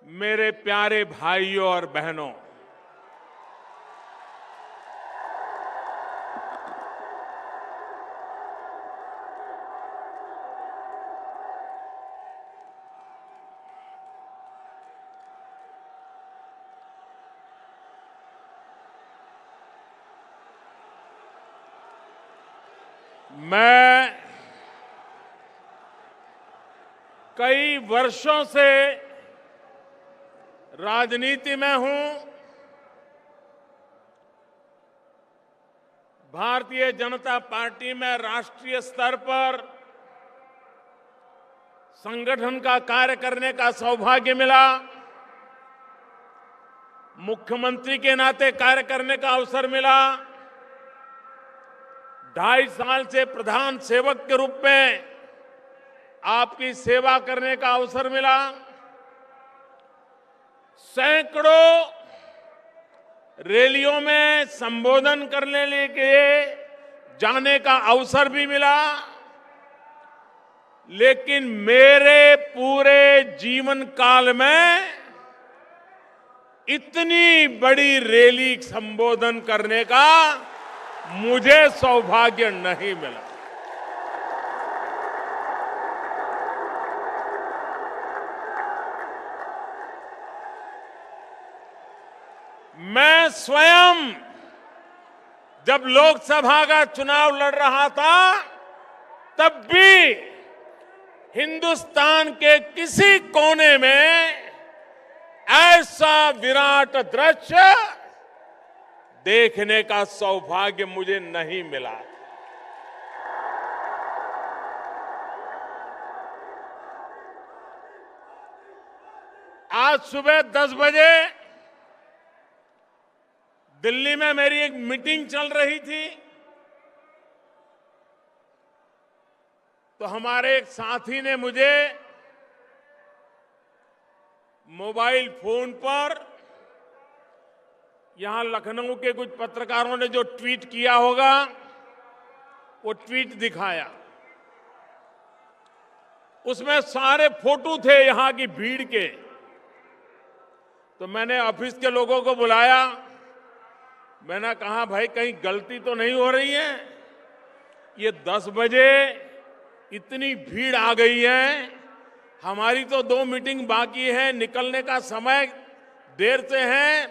मेरे प्यारे भाइयों और बहनों, मैं कई वर्षों से राजनीति में हूं। भारतीय जनता पार्टी में राष्ट्रीय स्तर पर संगठन का कार्य करने का सौभाग्य मिला। मुख्यमंत्री के नाते कार्य करने का अवसर मिला। 2.5 साल से प्रधान सेवक के रूप में आपकी सेवा करने का अवसर मिला। सैकड़ों रैलियों में संबोधन करने के जाने का अवसर भी मिला। लेकिन मेरे पूरे जीवन काल में इतनी बड़ी रैली संबोधन करने का मुझे सौभाग्य नहीं मिला। मैं स्वयं जब लोकसभा का चुनाव लड़ रहा था, तब भी हिंदुस्तान के किसी कोने में ऐसा विराट दृश्य देखने का सौभाग्य मुझे नहीं मिला। आज सुबह 10 बजे दिल्ली में मेरी एक मीटिंग चल रही थी, तो हमारे एक साथी ने मुझे मोबाइल फोन पर यहां लखनऊ के कुछ पत्रकारों ने जो ट्वीट किया होगा, वो ट्वीट दिखाया। उसमें सारे फोटो थे यहां की भीड़ के। तो मैंने ऑफिस के लोगों को बुलाया। मैंने कहा, भाई कहीं गलती तो नहीं हो रही है? ये 10 बजे इतनी भीड़ आ गई है, हमारी तो 2 मीटिंग बाकी है, निकलने का समय देर से है।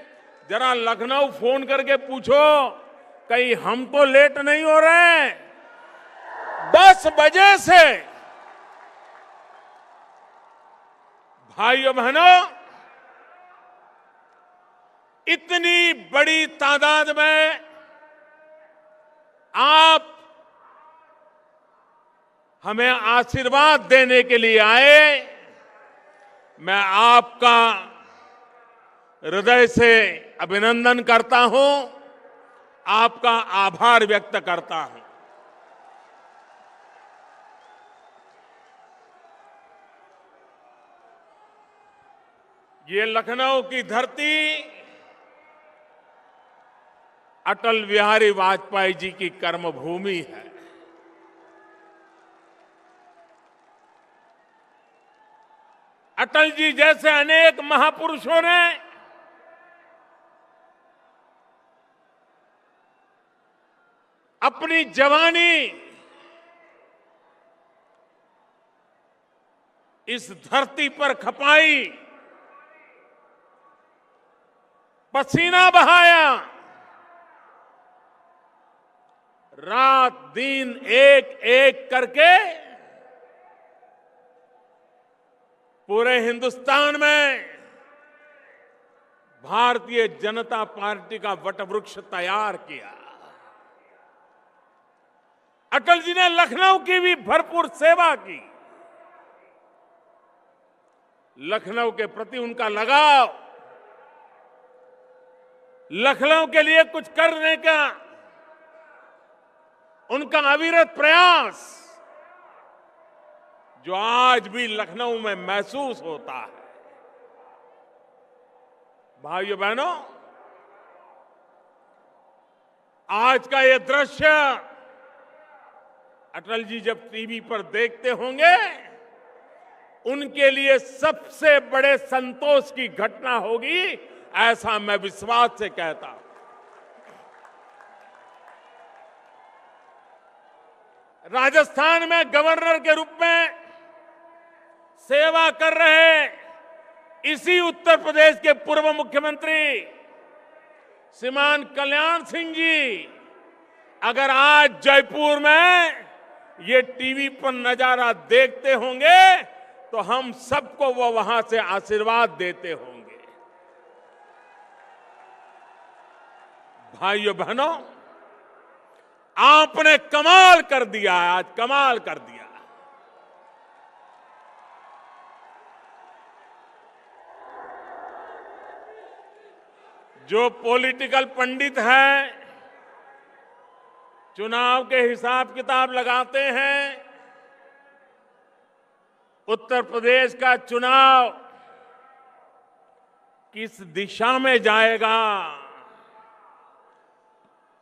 जरा लखनऊ फोन करके पूछो कहीं हम तो लेट नहीं हो रहे हैं। 10 बजे से भाइयों बहनों, इतनी बड़ी तादाद में आप हमें आशीर्वाद देने के लिए आए। मैं आपका हृदय से अभिनंदन करता हूं, आपका आभार व्यक्त करता हूं। ये लखनऊ की धरती अटल बिहारी वाजपेयी जी की कर्मभूमि है। अटल जी जैसे अनेक महापुरुषों ने अपनी जवानी इस धरती पर खपाई, पसीना बहाया, रात दिन एक एक करके पूरे हिंदुस्तान में भारतीय जनता पार्टी का वटवृक्ष तैयार किया। अटल जी ने लखनऊ की भी भरपूर सेवा की। लखनऊ के प्रति उनका लगाव, लखनऊ के लिए कुछ करने का उनका अविरत प्रयास, जो आज भी लखनऊ में महसूस होता है। भाइयों बहनों, आज का ये दृश्य अटल जी जब टीवी पर देखते होंगे, उनके लिए सबसे बड़े संतोष की घटना होगी, ऐसा मैं विश्वास से कहता हूं। राजस्थान में गवर्नर के रूप में सेवा कर रहे इसी उत्तर प्रदेश के पूर्व मुख्यमंत्री श्रीमान कल्याण सिंह जी अगर आज जयपुर में ये टीवी पर नजारा देखते होंगे तो हम सबको वो वहां से आशीर्वाद देते होंगे। भाइयों बहनों, आपने कमाल कर दिया, आज कमाल कर दिया। जो पॉलिटिकल पंडित हैं, चुनाव के हिसाब किताब लगाते हैं, उत्तर प्रदेश का चुनाव किस दिशा में जाएगा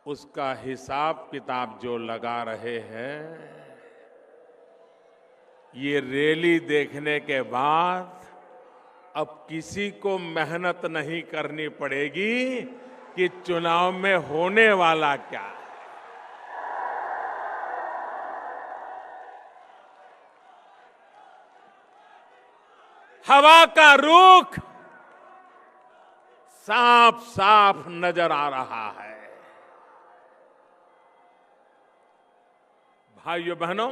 उसका हिसाब किताब जो लगा रहे हैं, ये रैली देखने के बाद अब किसी को मेहनत नहीं करनी पड़ेगी कि चुनाव में होने वाला क्या है। हवा का रुख साफ साफ नजर आ रहा है। भाइयों बहनों,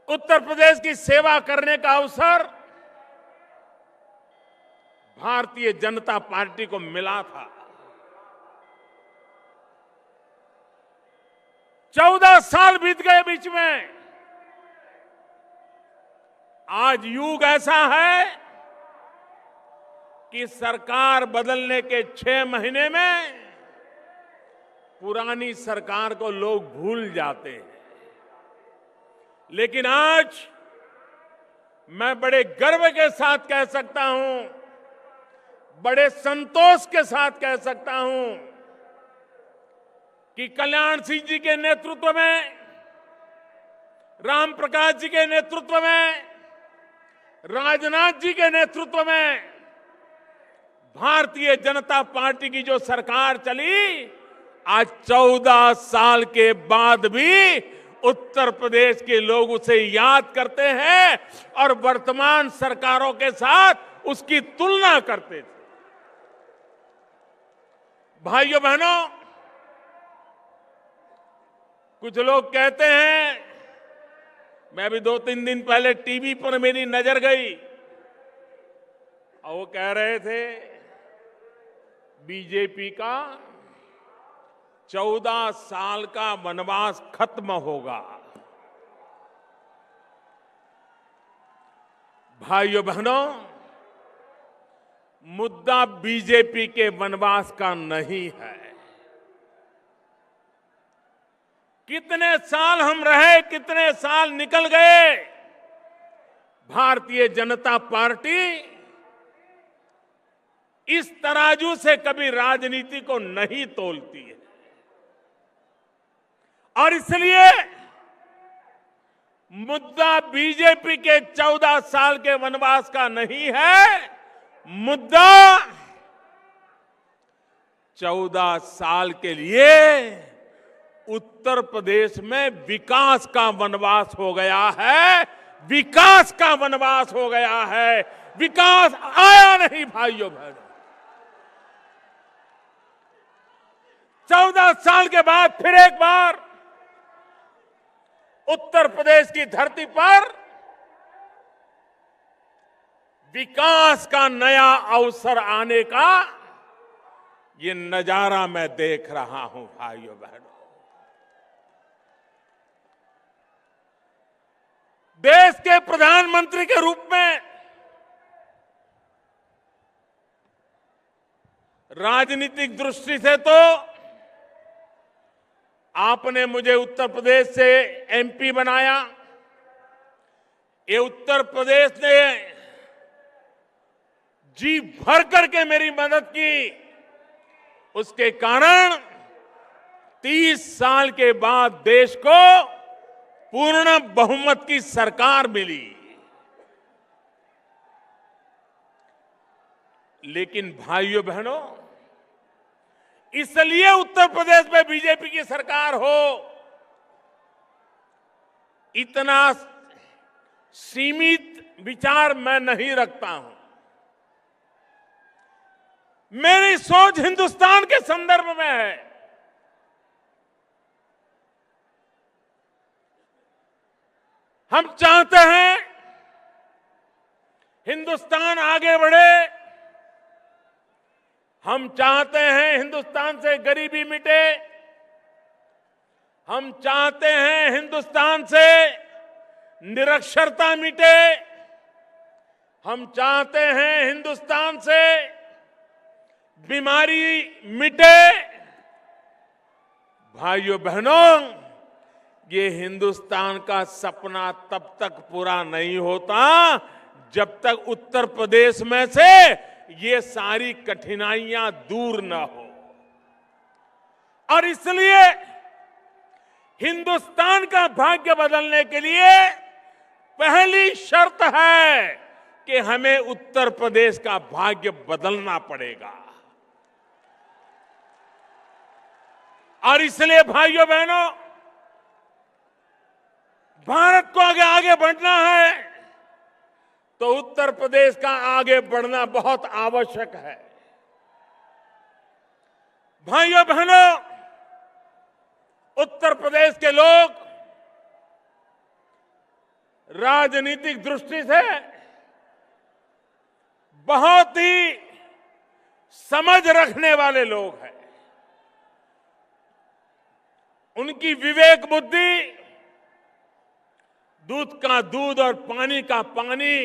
उत्तर प्रदेश की सेवा करने का अवसर भारतीय जनता पार्टी को मिला था। 14 साल बीत गए बीच में। आज युग ऐसा है कि सरकार बदलने के 6 महीने में पुरानी सरकार को लोग भूल जाते हैं, लेकिन आज मैं बड़े गर्व के साथ कह सकता हूं, बड़े संतोष के साथ कह सकता हूं कि कल्याण सिंह जी के नेतृत्व में, राम प्रकाश जी के नेतृत्व में, राजनाथ जी के नेतृत्व में भारतीय जनता पार्टी की जो सरकार चली, आज 14 साल के बाद भी उत्तर प्रदेश के लोग उसे याद करते हैं और वर्तमान सरकारों के साथ उसकी तुलना करते थे। भाइयों बहनों, कुछ लोग कहते हैं, मैं अभी 2-3 दिन पहले टीवी पर मेरी नजर गई और वो कह रहे थे बीजेपी का 14 साल का वनवास खत्म होगा। भाइयों बहनों, मुद्दा बीजेपी के वनवास का नहीं है। कितने साल हम रहे, कितने साल निकल गए, भारतीय जनता पार्टी इस तराजू से कभी राजनीति को नहीं तोलती है और इसलिए मुद्दा बीजेपी के 14 साल के वनवास का नहीं है, मुद्दा 14 साल के लिए उत्तर प्रदेश में विकास का वनवास हो गया है। विकास का वनवास हो गया है, विकास आया नहीं। भाइयों बहनों, 14 साल के बाद फिर एक बार उत्तर प्रदेश की धरती पर विकास का नया अवसर आने का ये नजारा मैं देख रहा हूं। भाइयों बहनों, देश के प्रधानमंत्री के रूप में राजनीतिक दृष्टि से तो आपने मुझे उत्तर प्रदेश से एमपी बनाया। ये उत्तर प्रदेश ने जी भर करके मेरी मदद की, उसके कारण 30 साल के बाद देश को पूर्ण बहुमत की सरकार मिली। लेकिन भाइयों बहनों, इसलिए उत्तर प्रदेश में बीजेपी की सरकार हो, इतना सीमित विचार मैं नहीं रखता हूं। मेरी सोच हिंदुस्तान के संदर्भ में है। हम चाहते हैं हिंदुस्तान आगे बढ़े। हम चाहते हैं हिंदुस्तान से गरीबी मिटे। हम चाहते हैं हिंदुस्तान से निरक्षरता मिटे। हम चाहते हैं हिंदुस्तान से बीमारी मिटे। भाइयों बहनों, ये हिंदुस्तान का सपना तब तक पूरा नहीं होता जब तक उत्तर प्रदेश में से ये सारी कठिनाइयां दूर न हो। और इसलिए हिंदुस्तान का भाग्य बदलने के लिए पहली शर्त है कि हमें उत्तर प्रदेश का भाग्य बदलना पड़ेगा। और इसलिए भाइयों बहनों, भारत को आगे बढ़ना है तो उत्तर प्रदेश का आगे बढ़ना बहुत आवश्यक है। भाइयों बहनों, उत्तर प्रदेश के लोग राजनीतिक दृष्टि से बहुत ही समझ रखने वाले लोग हैं। उनकी विवेक बुद्धि दूध का दूध और पानी का पानी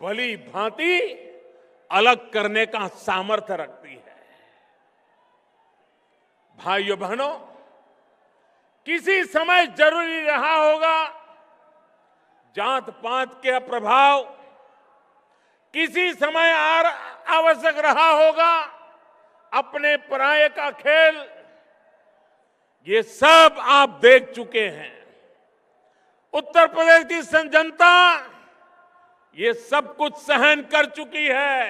भली भांति अलग करने का सामर्थ्य रखती है। भाइयों बहनों, किसी समय जरूरी रहा होगा जात पात के प्रभाव, किसी समय आवश्यक रहा होगा अपने पराये का खेल। ये सब आप देख चुके हैं। उत्तर प्रदेश की जनता ये सब कुछ सहन कर चुकी है।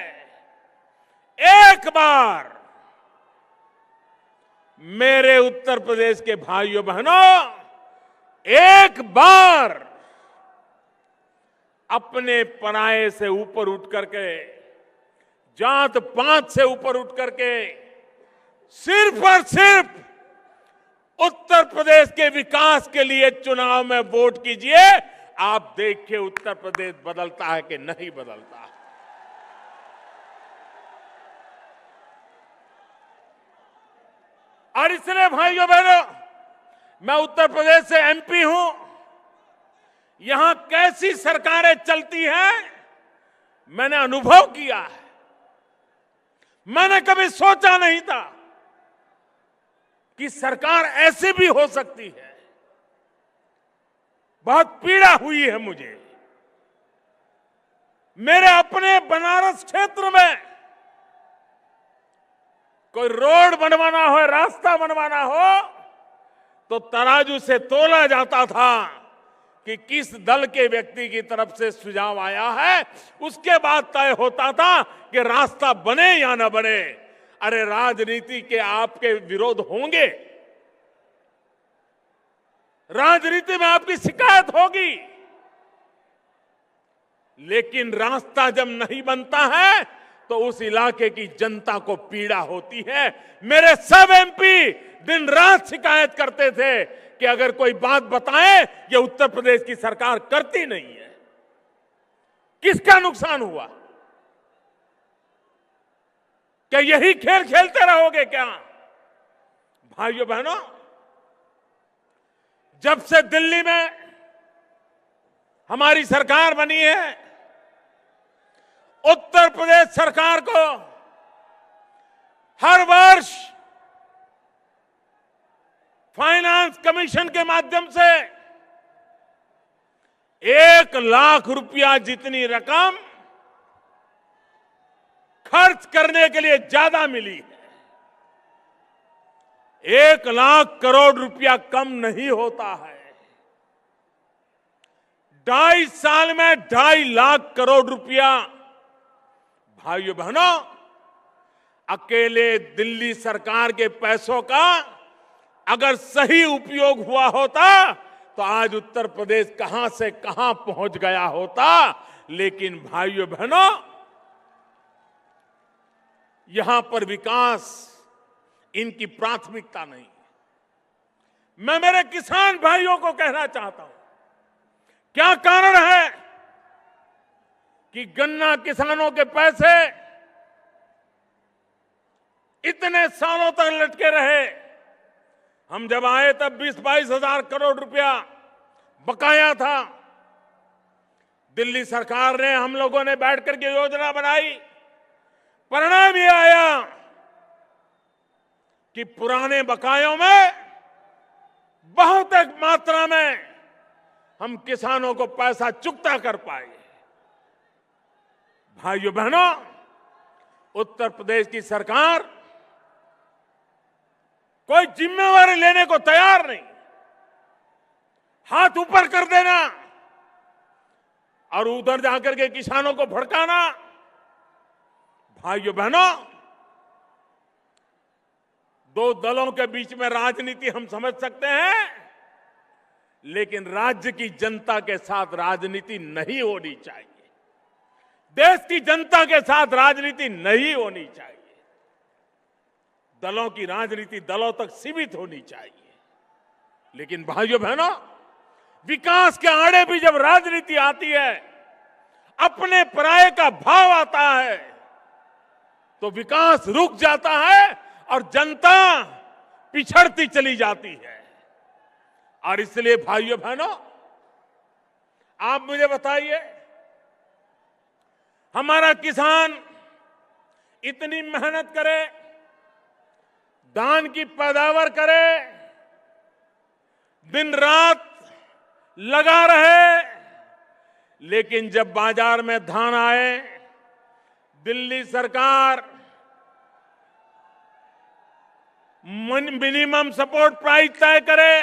एक बार मेरे उत्तर प्रदेश के भाइयों बहनों, एक बार अपने पराये से ऊपर उठ करके, जात पात से ऊपर उठ करके सिर्फ और सिर्फ उत्तर प्रदेश के विकास के लिए चुनाव में वोट कीजिए। आप देखिए उत्तर प्रदेश बदलता है कि नहीं बदलता। और इसलिए भाइयों बहनों, मैं उत्तर प्रदेश से एमपी हूं। यहां कैसी सरकारें चलती हैं मैंने अनुभव किया है। मैंने कभी सोचा नहीं था कि सरकार ऐसे भी हो सकती है। बहुत पीड़ा हुई है मुझे। मेरे अपने बनारस क्षेत्र में कोई रोड बनवाना हो, रास्ता बनवाना हो, तो तराजू से तोला जाता था कि किस दल के व्यक्ति की तरफ से सुझाव आया है। उसके बाद तय होता था कि रास्ता बने या न बने। अरे राजनीति के आपके विरोध होंगे, राजनीति में आपकी शिकायत होगी, लेकिन रास्ता जब नहीं बनता है तो उस इलाके की जनता को पीड़ा होती है। मेरे सब एमपी दिन रात शिकायत करते थे कि अगर कोई बात बताए, ये उत्तर प्रदेश की सरकार करती नहीं है। किसका नुकसान हुआ? क्या यही खेल खेलते रहोगे क्या? भाइयों बहनों, जब से दिल्ली में हमारी सरकार बनी है, उत्तर प्रदेश सरकार को हर वर्ष फाइनेंस कमीशन के माध्यम से 1 लाख रुपया जितनी रकम खर्च करने के लिए ज्यादा मिली है। 1 लाख करोड़ रुपया कम नहीं होता है। 2.5 साल में 2.5 लाख करोड़ रुपया। भाइयों बहनों, अकेले दिल्ली सरकार के पैसों का अगर सही उपयोग हुआ होता तो आज उत्तर प्रदेश कहां से कहां पहुंच गया होता। लेकिन भाइयों बहनों, यहां पर विकास इनकी प्राथमिकता नहीं। मैं मेरे किसान भाइयों को कहना चाहता हूं, क्या कारण है कि गन्ना किसानों के पैसे इतने सालों तक लटके रहे। हम जब आए तब 20-22 हजार करोड़ रुपया बकाया था। दिल्ली सरकार ने, हम लोगों ने बैठकर के योजना बनाई। परिणाम ये आया कि पुराने बकायों में बहुत एक मात्रा में हम किसानों को पैसा चुकता कर पाए। भाइयों बहनों, उत्तर प्रदेश की सरकार कोई जिम्मेवारी लेने को तैयार नहीं। हाथ ऊपर कर देना और उधर जाकर के किसानों को भड़काना। भाइयों बहनों, दो दलों के बीच में राजनीति हम समझ सकते हैं, लेकिन राज्य की जनता के साथ राजनीति नहीं होनी चाहिए। देश की जनता के साथ राजनीति नहीं होनी चाहिए। दलों की राजनीति दलों तक सीमित होनी चाहिए। लेकिन भाइयों बहनों, विकास के आड़े भी जब राजनीति आती है, अपने पराये का भाव आता है, तो विकास रुक जाता है और जनता पिछड़ती चली जाती है। और इसलिए भाइयों बहनों, आप मुझे बताइए, हमारा किसान इतनी मेहनत करे, धान की पैदावार करे, दिन रात लगा रहे, लेकिन जब बाजार में धान आए, दिल्ली सरकार मिनिमम सपोर्ट प्राइस तय करे,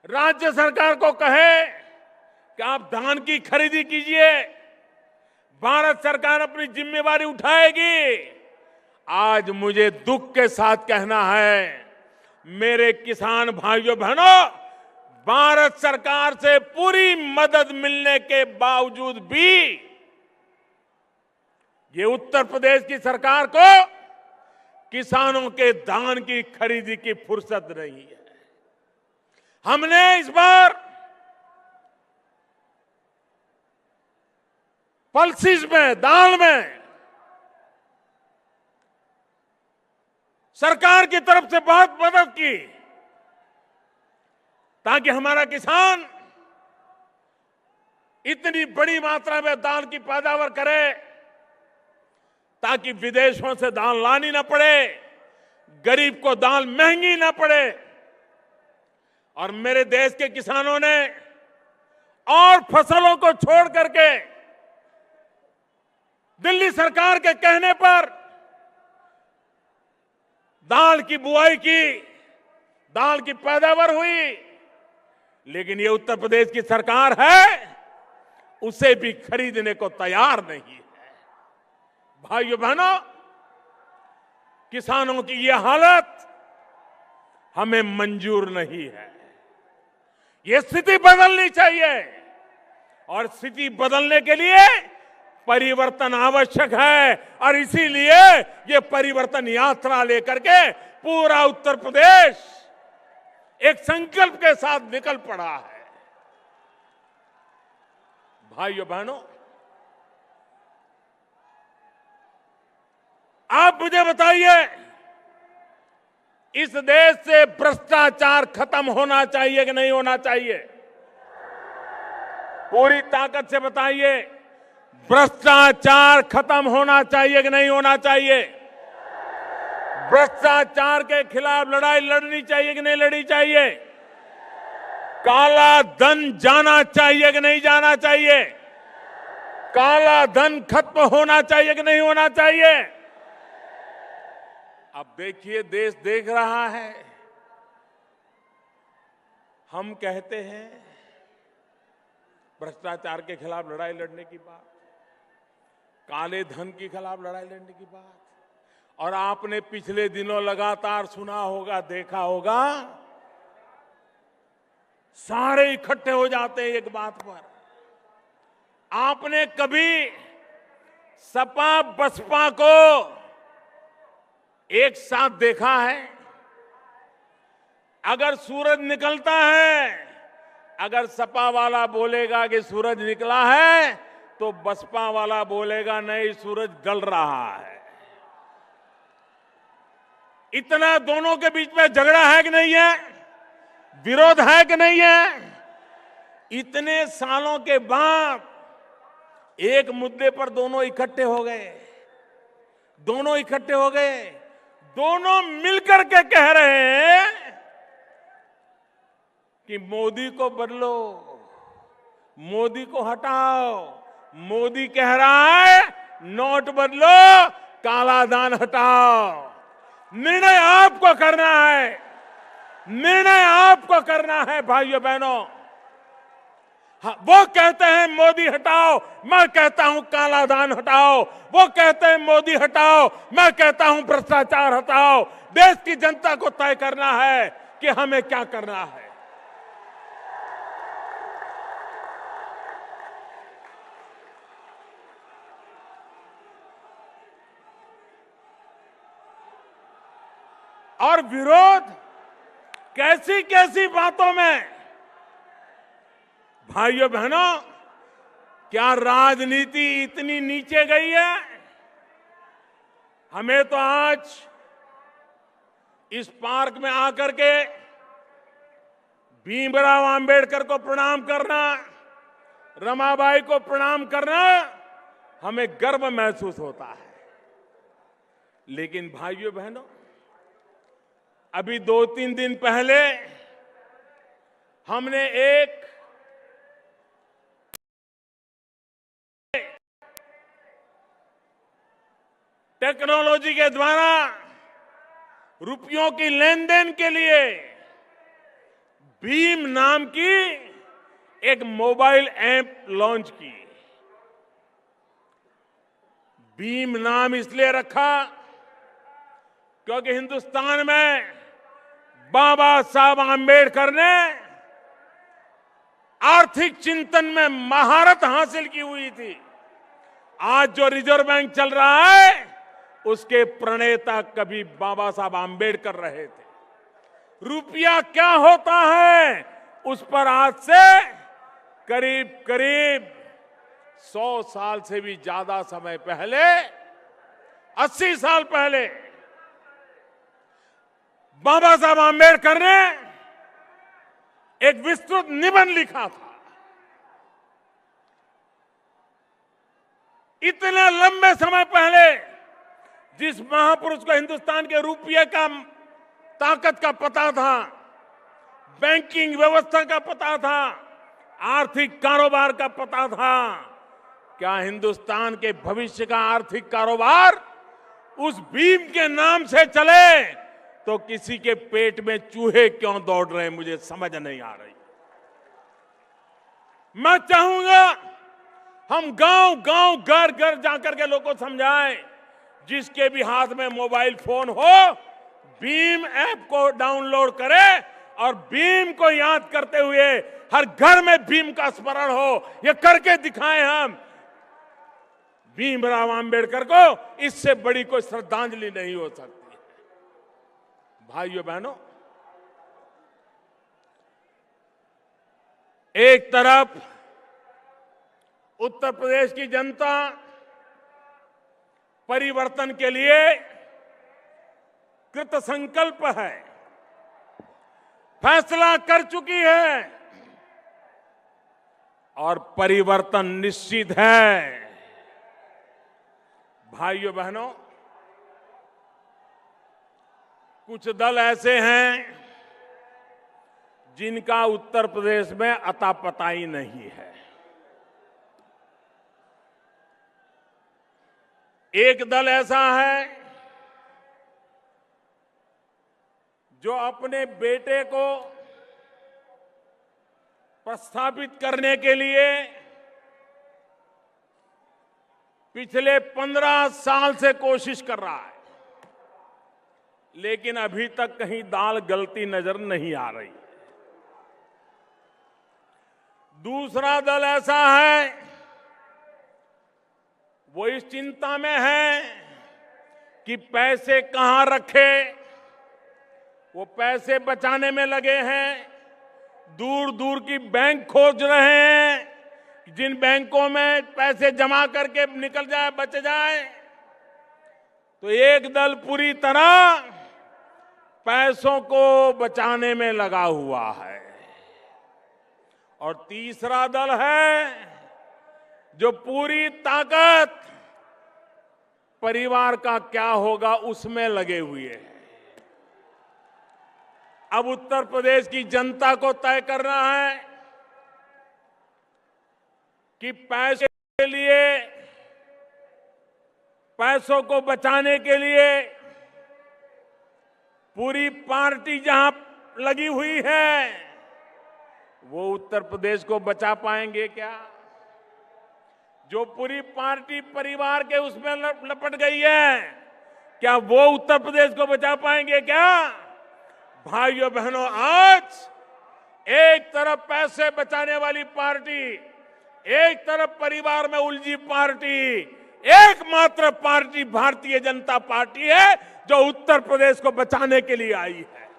राज्य सरकार को कहे कि आप धान की खरीदी कीजिए, भारत सरकार अपनी जिम्मेवारी उठाएगी। आज मुझे दुख के साथ कहना है, मेरे किसान भाइयों बहनों, भारत सरकार से पूरी मदद मिलने के बावजूद भी ये उत्तर प्रदेश की सरकार को किसानों के धान की खरीदी की फुर्सत नहीं है। हमने इस बार पल्सेस में, दाल में सरकार की तरफ से बहुत मदद की, ताकि हमारा किसान इतनी बड़ी मात्रा में दाल की पैदावार करे, ताकि विदेशों से दाल लानी ना पड़े, गरीब को दाल महंगी ना पड़े। और मेरे देश के किसानों ने और फसलों को छोड़ करके दिल्ली सरकार के कहने पर दाल की बुआई की, दाल की पैदावार हुई। लेकिन ये उत्तर प्रदेश की सरकार है, उसे भी खरीदने को तैयार नहीं है। भाइयों बहनों, किसानों की ये हालत हमें मंजूर नहीं है। ये स्थिति बदलनी चाहिए, और स्थिति बदलने के लिए परिवर्तन आवश्यक है। और इसीलिए ये परिवर्तन यात्रा लेकर के पूरा उत्तर प्रदेश एक संकल्प के साथ निकल पड़ा है। भाइयों बहनों, आप मुझे बताइए, इस देश से भ्रष्टाचार खत्म होना चाहिए कि नहीं होना चाहिए? पूरी ताकत से बताइए, भ्रष्टाचार खत्म होना चाहिए कि नहीं होना चाहिए? भ्रष्टाचार के खिलाफ लड़ाई लड़नी चाहिए कि नहीं लड़नी चाहिए? काला धन जाना चाहिए कि नहीं जाना चाहिए? काला धन खत्म होना चाहिए कि नहीं होना चाहिए? अब देखिए, देश देख रहा है। हम कहते हैं भ्रष्टाचार के खिलाफ लड़ाई लड़ने की बात, काले धन के खिलाफ लड़ाई लड़ने की बात। और आपने पिछले दिनों लगातार सुना होगा, देखा होगा, सारे इकट्ठे हो जाते हैं एक बात पर। आपने कभी सपा बसपा को एक साथ देखा है? अगर सूरज निकलता है, अगर सपा वाला बोलेगा कि सूरज निकला है, तो बसपा वाला बोलेगा नहीं, सूरज गल रहा है। इतना दोनों के बीच में झगड़ा है कि नहीं है? विरोध है कि नहीं है? इतने सालों के बाद एक मुद्दे पर दोनों इकट्ठे हो गए। दोनों इकट्ठे हो गए, दोनों मिलकर के कह रहे हैं कि मोदी को बदलो, मोदी को हटाओ। मोदी कह रहा है नोट बदलो, काला धन हटाओ। निर्णय आपको करना है, निर्णय आपको करना है भाइयों बहनों। वो कहते हैं मोदी हटाओ, मैं कहता हूं काला धन हटाओ। वो कहते हैं मोदी हटाओ, मैं कहता हूं भ्रष्टाचार हटाओ। देश की जनता को तय करना है कि हमें क्या करना है। और विरोध कैसी कैसी बातों में। भाइयों बहनों, क्या राजनीति इतनी नीचे गई है? हमें तो आज इस पार्क में आकर के भीमराव अंबेडकर को प्रणाम करना, रमाबाई को प्रणाम करना, हमें गर्व महसूस होता है। लेकिन भाइयों बहनों, अभी 2-3 दिन पहले हमने एक टेक्नोलॉजी के द्वारा रुपयों की लेन देन के लिए भीम नाम की एक मोबाइल ऐप लॉन्च की। भीम नाम इसलिए रखा क्योंकि हिंदुस्तान में बाबा साहब आंबेडकर ने आर्थिक चिंतन में महारत हासिल की हुई थी। आज जो रिजर्व बैंक चल रहा है, उसके प्रणेता कभी बाबा साहब आंबेडकर रहे थे। रुपया क्या होता है, उस पर आज से करीब करीब 100 साल से भी ज्यादा समय पहले, 80 साल पहले बाबा साहब आंबेडकर ने एक विस्तृत निबंध लिखा था। इतने लंबे समय पहले जिस महापुरुष को हिंदुस्तान के रुपये का ताकत का पता था, बैंकिंग व्यवस्था का पता था, आर्थिक कारोबार का पता था, क्या हिंदुस्तान के भविष्य का आर्थिक कारोबार उस भीम के नाम से चले तो किसी के पेट में चूहे क्यों दौड़ रहे हैं, मुझे समझ नहीं आ रही। मैं चाहूंगा हम गांव गांव, घर घर जाकर के लोगों को समझाएं, जिसके भी हाथ में मोबाइल फोन हो, भीम ऐप को डाउनलोड करे और भीम को याद करते हुए हर घर में भीम का स्मरण हो। ये करके दिखाएं हम। भीमराव अंबेडकर को इससे बड़ी कोई श्रद्धांजलि नहीं हो सकती। भाइयों बहनों, एक तरफ उत्तर प्रदेश की जनता परिवर्तन के लिए कृत संकल्प है, फैसला कर चुकी है और परिवर्तन निश्चित है। भाइयों बहनों, कुछ दल ऐसे हैं जिनका उत्तर प्रदेश में अता पता ही नहीं है। एक दल ऐसा है जो अपने बेटे को प्रस्थापित करने के लिए पिछले 15 साल से कोशिश कर रहा है, लेकिन अभी तक कहीं दाल गलती नजर नहीं आ रही। दूसरा दल ऐसा है, वो इस चिंता में है कि पैसे कहां रखे, वो पैसे बचाने में लगे हैं। दूर दूर की बैंक खोज रहे हैं, जिन बैंकों में पैसे जमा करके निकल जाए, बच जाए। तो एक दल पूरी तरह पैसों को बचाने में लगा हुआ है, और तीसरा दल है जो पूरी ताकत परिवार का क्या होगा उसमें लगे हुए हैं। अब उत्तर प्रदेश की जनता को तय करना है कि पैसे के लिए, पैसों को बचाने के लिए पूरी पार्टी जहां लगी हुई है, वो उत्तर प्रदेश को बचा पाएंगे क्या? जो पूरी पार्टी परिवार के उसमें लपट गई है, क्या वो उत्तर प्रदेश को बचा पाएंगे क्या? भाइयों बहनों, आज एक तरफ पैसे बचाने वाली पार्टी, एक तरफ परिवार में उलझी पार्टी, एकमात्र पार्टी भारतीय जनता पार्टी है जो उत्तर प्रदेश को बचाने के लिए आई है।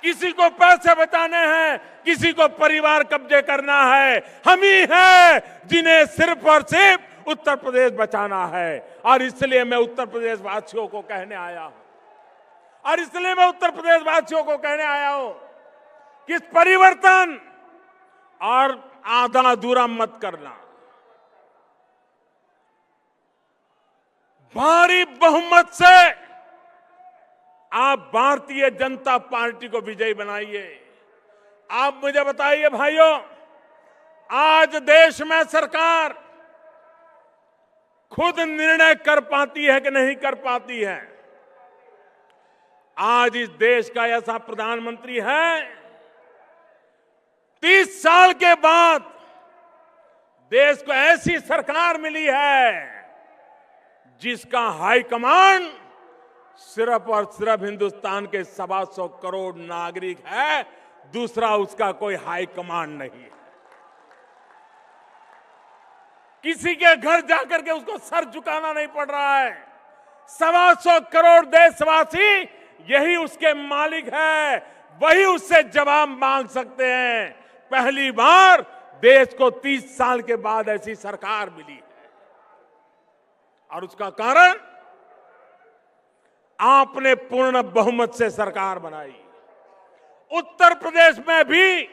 किसी को पैसे बचाने हैं, किसी को परिवार कब्जे करना है, हम ही हैं जिन्हें सिर्फ और सिर्फ उत्तर प्रदेश बचाना है। और इसलिए मैं उत्तर प्रदेश वासियों को कहने आया हूं, कि इस परिवर्तन और आधा अधूरा मत करना। भारी बहुमत से आप भारतीय जनता पार्टी को विजयी बनाइए। आप मुझे बताइए भाइयों, आज देश में सरकार खुद निर्णय कर पाती है कि नहीं कर पाती है? आज इस देश का ऐसा प्रधानमंत्री है, 30 साल के बाद देश को ऐसी सरकार मिली है जिसका हाईकमांड सिर्फ और सिर्फ हिंदुस्तान के 125 करोड़ नागरिक है, दूसरा उसका कोई हाईकमांड नहीं है। किसी के घर जाकर के उसको सर झुकाना नहीं पड़ रहा है। 125 करोड़ देशवासी यही उसके मालिक है, वही उससे जवाब मांग सकते हैं। पहली बार देश को 30 साल के बाद ऐसी सरकार मिली है, और उसका कारण आपने पूर्ण बहुमत से सरकार बनाई। उत्तर प्रदेश में भी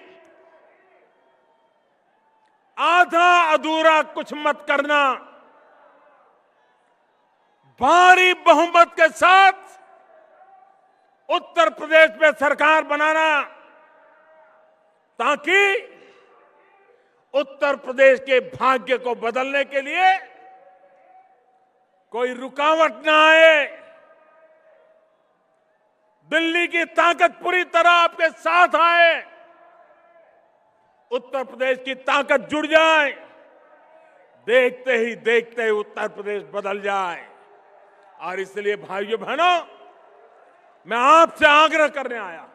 आधा अधूरा कुछ मत करना, भारी बहुमत के साथ उत्तर प्रदेश में सरकार बनाना, ताकि उत्तर प्रदेश के भाग्य को बदलने के लिए कोई रुकावट ना आए। दिल्ली की ताकत पूरी तरह आपके साथ आए, उत्तर प्रदेश की ताकत जुड़ जाए, देखते ही देखते उत्तर प्रदेश बदल जाए। और इसलिए भाइयों बहनों, मैं आपसे आग्रह करने आया,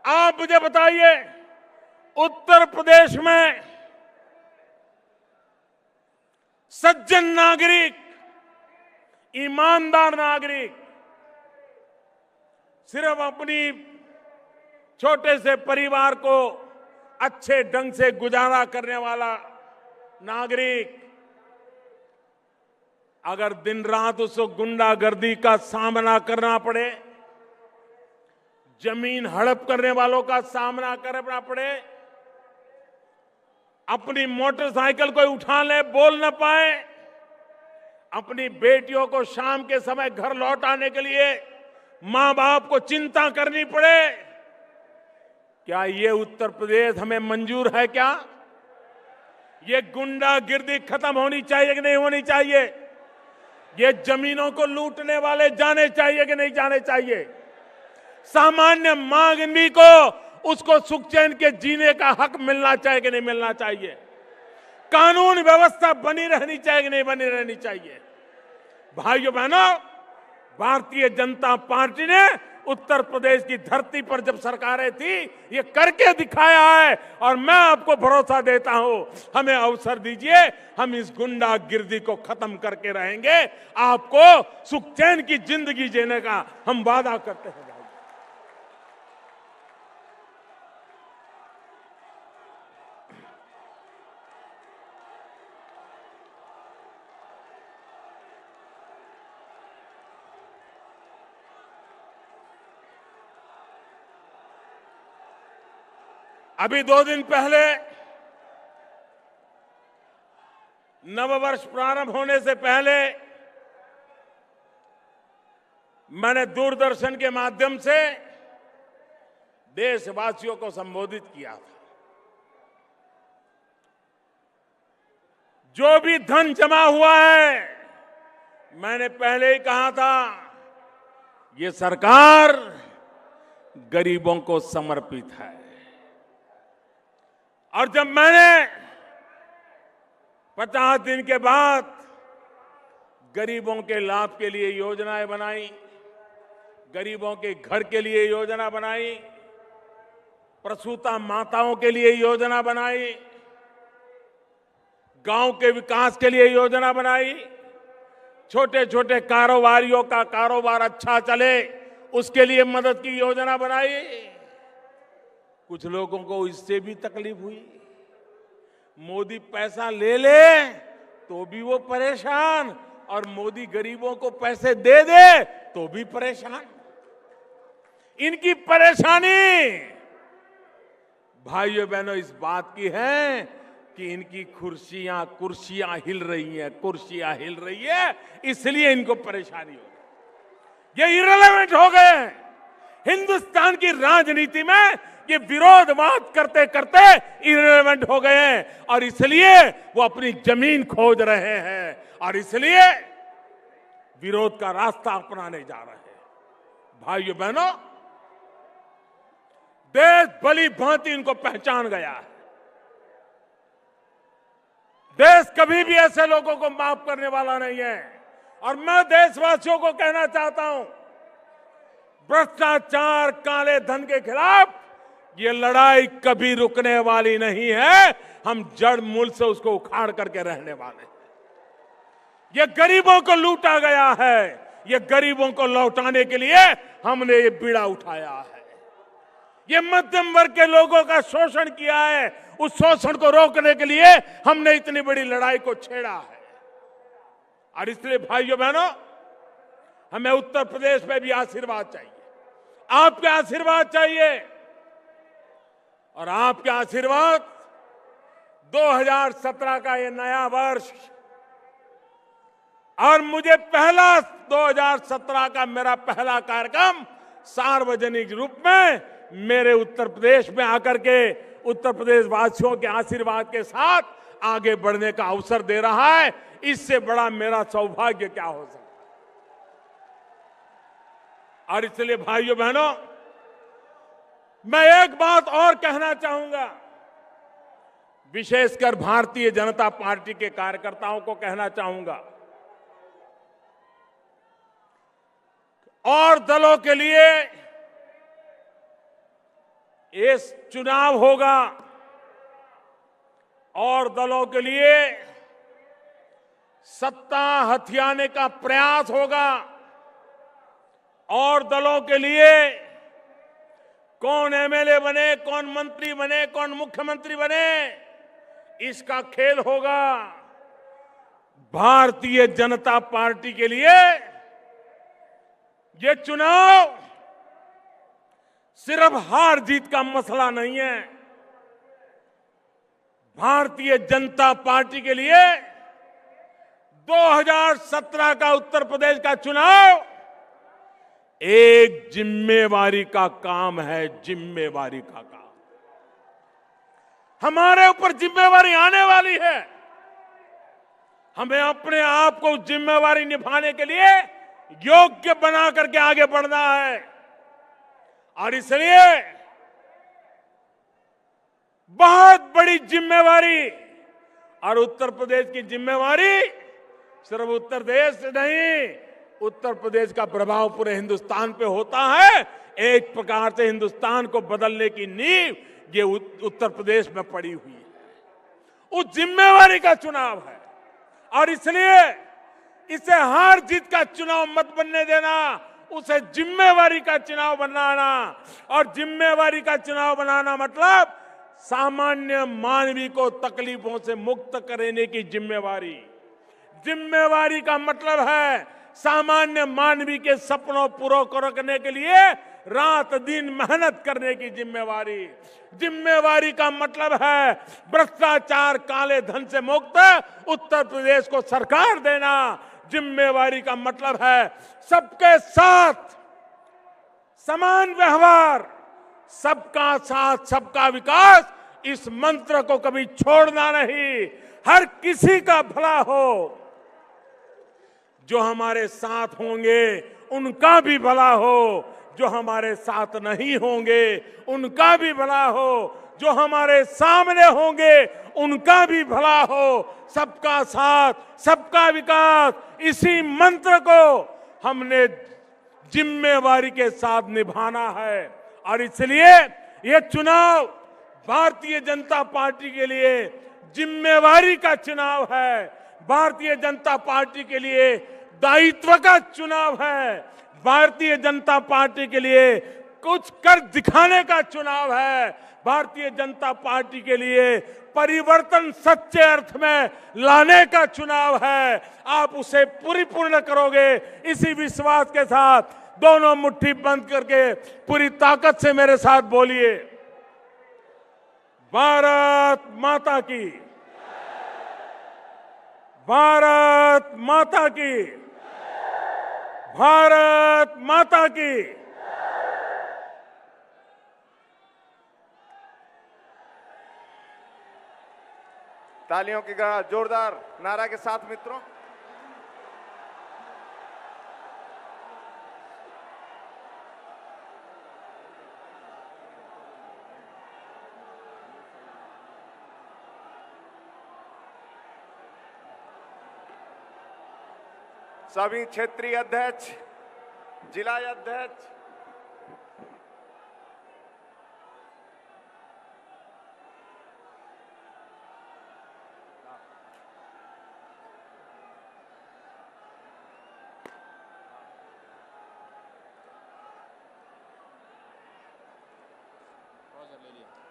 आप मुझे बताइए, उत्तर प्रदेश में सज्जन नागरिक, ईमानदार नागरिक, सिर्फ अपनी छोटे से परिवार को अच्छे ढंग से गुजारा करने वाला नागरिक, अगर दिन रात उसको गुंडागर्दी का सामना करना पड़े, जमीन हड़प करने वालों का सामना करना पड़े, अपनी मोटरसाइकिल कोई उठा ले, बोल न पाए, अपनी बेटियों को शाम के समय घर लौटाने के लिए मां बाप को चिंता करनी पड़े, क्या ये उत्तर प्रदेश हमें मंजूर है? क्या ये गुंडागिर्दी खत्म होनी चाहिए कि नहीं होनी चाहिए? ये जमीनों को लूटने वाले जाने चाहिए कि नहीं जाने चाहिए? सामान्य मांगनी को उसको सुख चैन के जीने का हक मिलना चाहिए कि नहीं मिलना चाहिए? कानून व्यवस्था बनी रहनी चाहिए कि नहीं बनी रहनी चाहिए? भाइयों बहनों, भारतीय जनता पार्टी ने उत्तर प्रदेश की धरती पर जब सरकारें थी, ये करके दिखाया है। और मैं आपको भरोसा देता हूं, हमें अवसर दीजिए, हम इस गुंडागिर्दी को खत्म करके रहेंगे। आपको सुख चैन की जिंदगी जीने का हम वादा करते हैं। अभी 2 दिन पहले नववर्ष प्रारंभ होने से पहले मैंने दूरदर्शन के माध्यम से देशवासियों को संबोधित किया था। जो भी धन जमा हुआ है, मैंने पहले ही कहा था, ये सरकार गरीबों को समर्पित है। और जब मैंने 50 दिन के बाद गरीबों के लाभ के लिए योजनाएं बनाई, गरीबों के घर के लिए योजना बनाई, प्रसूता माताओं के लिए योजना बनाई, गांव के विकास के लिए योजना बनाई, छोटे छोटे कारोबारियों का कारोबार अच्छा चले उसके लिए मदद की योजना बनाई। कुछ लोगों को इससे भी तकलीफ हुई। मोदी पैसा ले ले तो भी वो परेशान, और मोदी गरीबों को पैसे दे दे तो भी परेशान। इनकी परेशानी भाइयों बहनों इस बात की है कि इनकी कुर्सियां हिल रही हैं, कुर्सियां हिल रही है, इसलिए इनको परेशानी हो गई। ये इररिलेवेंट हो गए हैं। हिंदुस्तान की राजनीति में ये विरोधवाद करते करते इररिलेवेंट हो गए हैं, और इसलिए वो अपनी जमीन खोज रहे हैं, और इसलिए विरोध का रास्ता अपनाने जा रहे हैं। भाइयों बहनों, देश भली भांति इनको पहचान गया है। देश कभी भी ऐसे लोगों को माफ करने वाला नहीं है। और मैं देशवासियों को कहना चाहता हूं, भ्रष्टाचार, काले धन के खिलाफ ये लड़ाई कभी रुकने वाली नहीं है। हम जड़ मूल से उसको उखाड़ करके रहने वाले हैं। ये गरीबों को लूटा गया है, ये गरीबों को लौटाने के लिए हमने ये बीड़ा उठाया है। ये मध्यम वर्ग के लोगों का शोषण किया है, उस शोषण को रोकने के लिए हमने इतनी बड़ी लड़ाई को छेड़ा है। और इसलिए भाइयों बहनों, हमें उत्तर प्रदेश में भी आशीर्वाद चाहिए, आपके आशीर्वाद चाहिए। और आपके आशीर्वाद 2017 का ये नया वर्ष, और मुझे 2017 का मेरा पहला कार्यक्रम सार्वजनिक रूप में मेरे उत्तर प्रदेश में आकर के उत्तर प्रदेश वासियों के आशीर्वाद के साथ आगे बढ़ने का अवसर दे रहा है। इससे बड़ा मेरा सौभाग्य क्या हो सकता है। और इसलिए भाइयों बहनों, मैं एक बात और कहना चाहूंगा, विशेषकर भारतीय जनता पार्टी के कार्यकर्ताओं को कहना चाहूंगा, और दलों के लिए ये चुनाव होगा, और दलों के लिए सत्ता हथियाने का प्रयास होगा, और दलों के लिए कौन एमएलए बने, कौन मंत्री बने, कौन मुख्यमंत्री बने, इसका खेल होगा। भारतीय जनता पार्टी के लिए ये चुनाव सिर्फ हार जीत का मसला नहीं है। भारतीय जनता पार्टी के लिए 2017 का उत्तर प्रदेश का चुनाव एक जिम्मेवारी का काम है, जिम्मेवारी का काम। हमारे ऊपर जिम्मेवारी आने वाली है। हमें अपने आप को जिम्मेवारी निभाने के लिए योग्य बना करके आगे बढ़ना है। और इसलिए बहुत बड़ी जिम्मेवारी। और उत्तर प्रदेश की जिम्मेवारी सिर्फ उत्तर प्रदेश से नहीं, उत्तर प्रदेश का प्रभाव पूरे हिंदुस्तान पे होता है। एक प्रकार से हिंदुस्तान को बदलने की नींव ये उत्तर प्रदेश में पड़ी हुई है। उस जिम्मेवारी का चुनाव है और इसलिए इसे हार जीत का चुनाव मत बनने देना, उसे जिम्मेवारी का चुनाव बनाना। और जिम्मेवारी का चुनाव बनाना मतलब सामान्य मानवी को तकलीफों से मुक्त करने की जिम्मेवारी। जिम्मेवारी का मतलब है सामान्य मानवी के सपनों पूरा करने के लिए रात दिन मेहनत करने की जिम्मेवारी। जिम्मेवारी का मतलब है भ्रष्टाचार काले धन से मुक्त उत्तर प्रदेश को सरकार देना। जिम्मेवारी का मतलब है सबके साथ समान व्यवहार, सबका साथ सबका विकास, इस मंत्र को कभी छोड़ना नहीं। हर किसी का भला हो, जो हमारे साथ होंगे उनका भी भला हो, जो हमारे साथ नहीं होंगे उनका भी भला हो, जो हमारे सामने होंगे उनका भी भला हो। सबका साथ सबका विकास, इसी मंत्र को हमने जिम्मेवारी के साथ निभाना है। और इसलिए ये चुनाव भारतीय जनता पार्टी के लिए जिम्मेवारी का चुनाव है, भारतीय जनता पार्टी के लिए दायित्व का चुनाव है, भारतीय जनता पार्टी के लिए कुछ कर दिखाने का चुनाव है, भारतीय जनता पार्टी के लिए परिवर्तन सच्चे अर्थ में लाने का चुनाव है। आप उसे पूर्ण करोगे, इसी विश्वास के साथ दोनों मुट्ठी बंद करके पूरी ताकत से मेरे साथ बोलिए, भारत माता की, भारत माता की, भारत माता की। तालियों की जोरदार नारा के साथ मित्रों, सभी क्षेत्रीय अध्यक्ष, जिला अध्यक्ष, ले लिया।